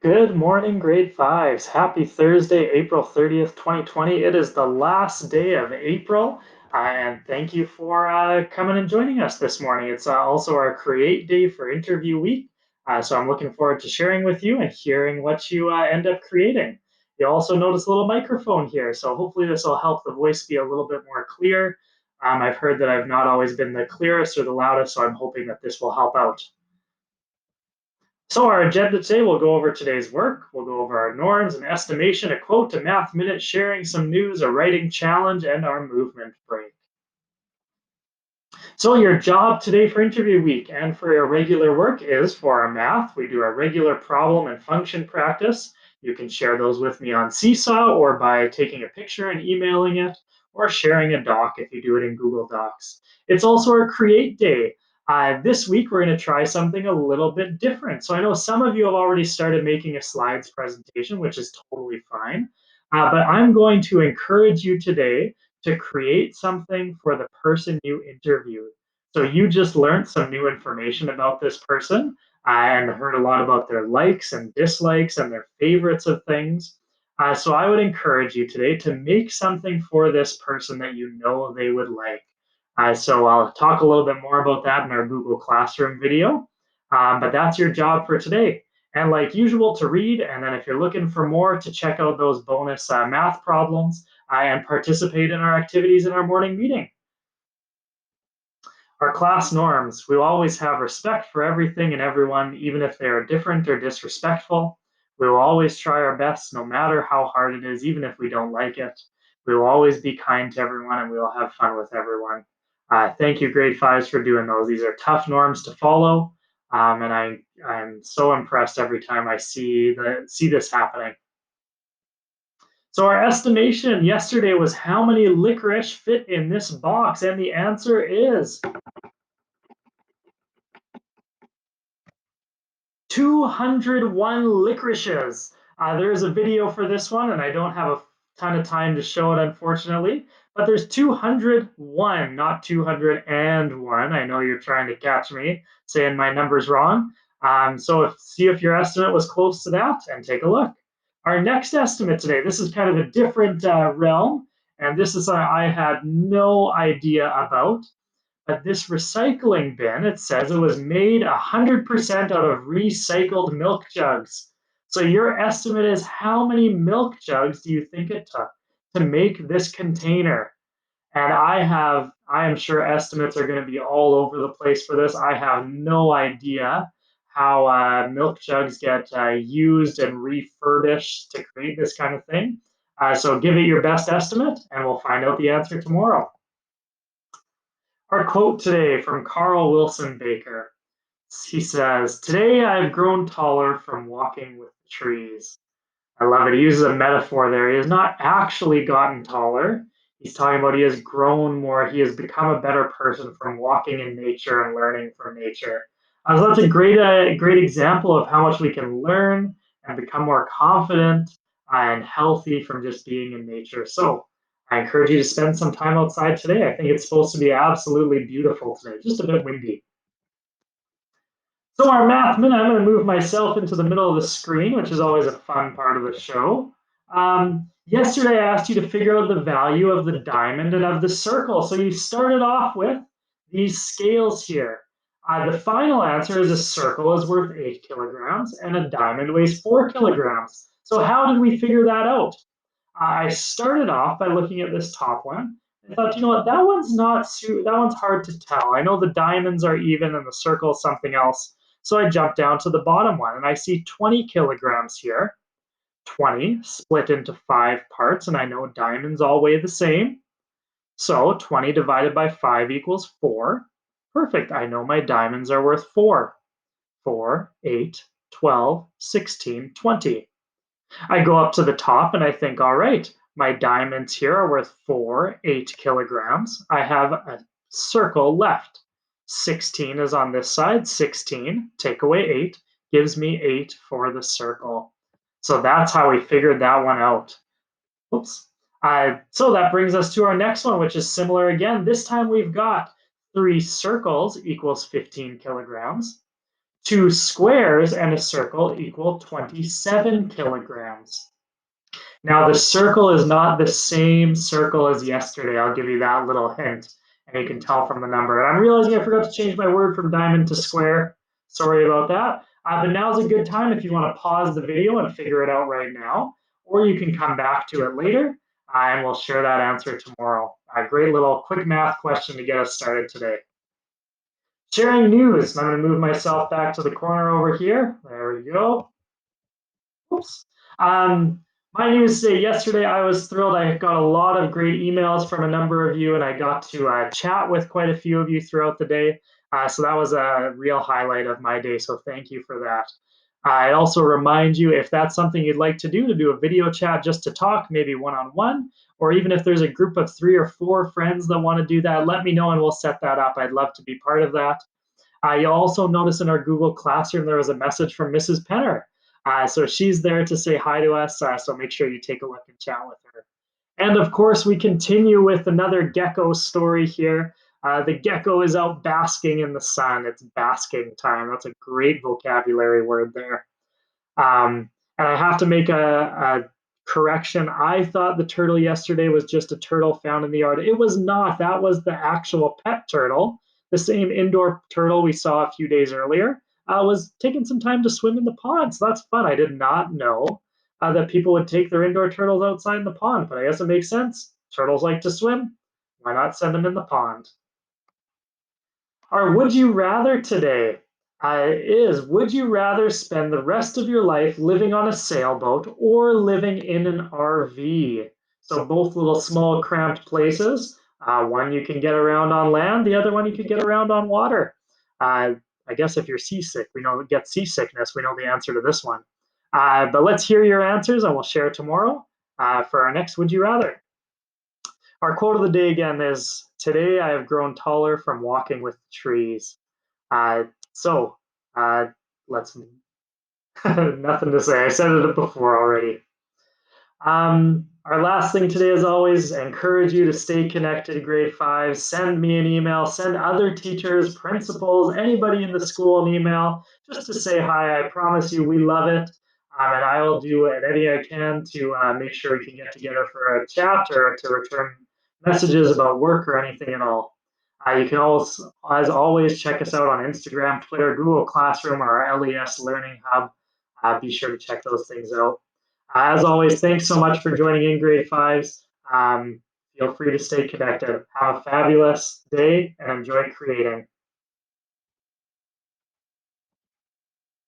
Good morning, grade fives. Happy Thursday, April 30th, 2020. It is the last day of April, and thank you for coming and joining us this morning. It's also our Create Day for Interview Week, so I'm looking forward to sharing with you and hearing what you end up creating. You'll also notice a little microphone here, so hopefully this will help the voice be a little bit more clear. I've heard that I've not always been the clearest or the loudest, so I'm hoping that this will help out. So our agenda today, we'll go over today's work, we'll go over our norms, an estimation, a quote, a math minute, sharing some news, a writing challenge, and our movement break. So your job today for interview week and for your regular work is for our math. We do our regular problem and function practice. You can share those with me on Seesaw or by taking a picture and emailing it or sharing a doc if you do it in Google Docs. It's also our create day. This week, we're going to try something a little bit different. So I know some of you have already started making a slides presentation, which is totally fine. But I'm going to encourage you today to create something for the person you interviewed. So you just learned some new information about this person and heard a lot about their likes and dislikes and their favorites of things. So I would encourage you today to make something for this person that you know they would like. So I'll talk a little bit more about that in our Google Classroom video. But that's your job for today. And like usual, to read, and then if you're looking for more, to check out those bonus math problems and participate in our activities in our morning meeting. Our class norms. We will always have respect for everything and everyone, even if they are different or disrespectful. We will always try our best, no matter how hard it is, even if we don't like it. We will always be kind to everyone and we will have fun with everyone. Thank you, grade fives, for doing those. These are tough norms to follow. And I'm so impressed every time I see this happening. So our estimation yesterday was how many licorice fit in this box, and the answer is 201 licorices. There is a video for this one, and I don't have a ton of time to show it, unfortunately. But there's 201, not 201. I know you're trying to catch me saying my number's wrong. See if your estimate was close to that, and take a look. Our next estimate today, this is kind of a different realm, and this is I had no idea about. But this recycling bin, it says it was made 100% out of recycled milk jugs. So your estimate is how many milk jugs do you think it took to make this container? And I am sure estimates are going to be all over the place for this. I have no idea how milk jugs get used and refurbished to create this kind of thing. So give it your best estimate, and we'll find out the answer tomorrow. Our quote today from Carl Wilson Baker. He says, "Today I've grown taller from walking with the trees." I love it. He uses a metaphor there. He has not actually gotten taller. He's talking about he has grown more. He has become a better person from walking in nature and learning from nature. So that's a great example of how much we can learn and become more confident and healthy from just being in nature. So I encourage you to spend some time outside today. I think it's supposed to be absolutely beautiful today, just a bit windy. So our math minute, I'm going to move myself into the middle of the screen, which is always a fun part of the show. Yesterday, I asked you to figure out the value of the diamond and of the circle. So you started off with these scales here. The final answer is a circle is worth 8 kilograms and a diamond weighs 4 kilograms. So how did we figure that out? I started off by looking at this top one. I thought, you know what, that one's hard to tell. I know the diamonds are even and the circle is something else. So I jumped down to the bottom one and I see 20 kilograms here. 20 split into 5 parts, and I know diamonds all weigh the same. So 20 divided by 5 equals 4. Perfect. I know my diamonds are worth 4. 4, 8, 12, 16, 20. I go up to the top and I think, all right, my diamonds here are worth 8 kilograms. I have a circle left. 16 is on this side. 16, take away 8, gives me 8 for the circle. So that's how we figured that one out. Oops. So that brings us to our next one, which is similar again. This time we've got 3 circles equals 15 kilograms. 2 squares and a circle equal 27 kilograms. Now the circle is not the same circle as yesterday. I'll give you that little hint, and you can tell from the number. And I'm realizing I forgot to change my word from diamond to square. Sorry about that. But now's a good time if you want to pause the video and figure it out right now, or you can come back to it later, and we'll share that answer tomorrow. A great little quick math question to get us started today. Sharing news. I'm going to move myself back to the corner over here. There we go. Oops. My news today, yesterday, I was thrilled. I got a lot of great emails from a number of you, and I got to chat with quite a few of you throughout the day. So that was a real highlight of my day. So thank you for that. I also remind you, if that's something you'd like to do a video chat just to talk, maybe one-on-one, or even if there's a group of 3 or 4 friends that want to do that, let me know and we'll set that up. I'd love to be part of that. You'll also notice in our Google Classroom there was a message from Mrs. Penner. So she's there to say hi to us, so make sure you take a look and chat with her. And of course, we continue with another gecko story here. The gecko is out basking in the sun. It's basking time. That's a great vocabulary word there. And I have to make a correction. I thought the turtle yesterday was just a turtle found in the yard. It was not. That was the actual pet turtle. The same indoor turtle we saw a few days earlier was taking some time to swim in the pond. So that's fun. I did not know that people would take their indoor turtles outside in the pond, but I guess it makes sense. Turtles like to swim. Why not send them in the pond? Our would you rather today is would you rather spend the rest of your life living on a sailboat or living in an RV? So both little small cramped places. One you can get around on land, the other one you can get around on water. I guess if you're seasick, we know get seasickness, we know the answer to this one. But let's hear your answers and we'll share tomorrow for our next Would You Rather. Our quote of the day again is, today I have grown taller from walking with trees. So let's, nothing to say. I said it before already. Our last thing today, as always, I encourage you to stay connected, grade 5. Send me an email, send other teachers, principals, anybody in the school an email just to say hi. I promise you we love it. And I will do anything I can to make sure we can get together for a chat or to return messages about work or anything at all. You can also, as always, check us out on Instagram, Twitter, Google Classroom, or our LES Learning Hub. Be sure to check those things out. As always, thanks so much for joining in, grade 5s. Feel free to stay connected. Have a fabulous day and enjoy creating.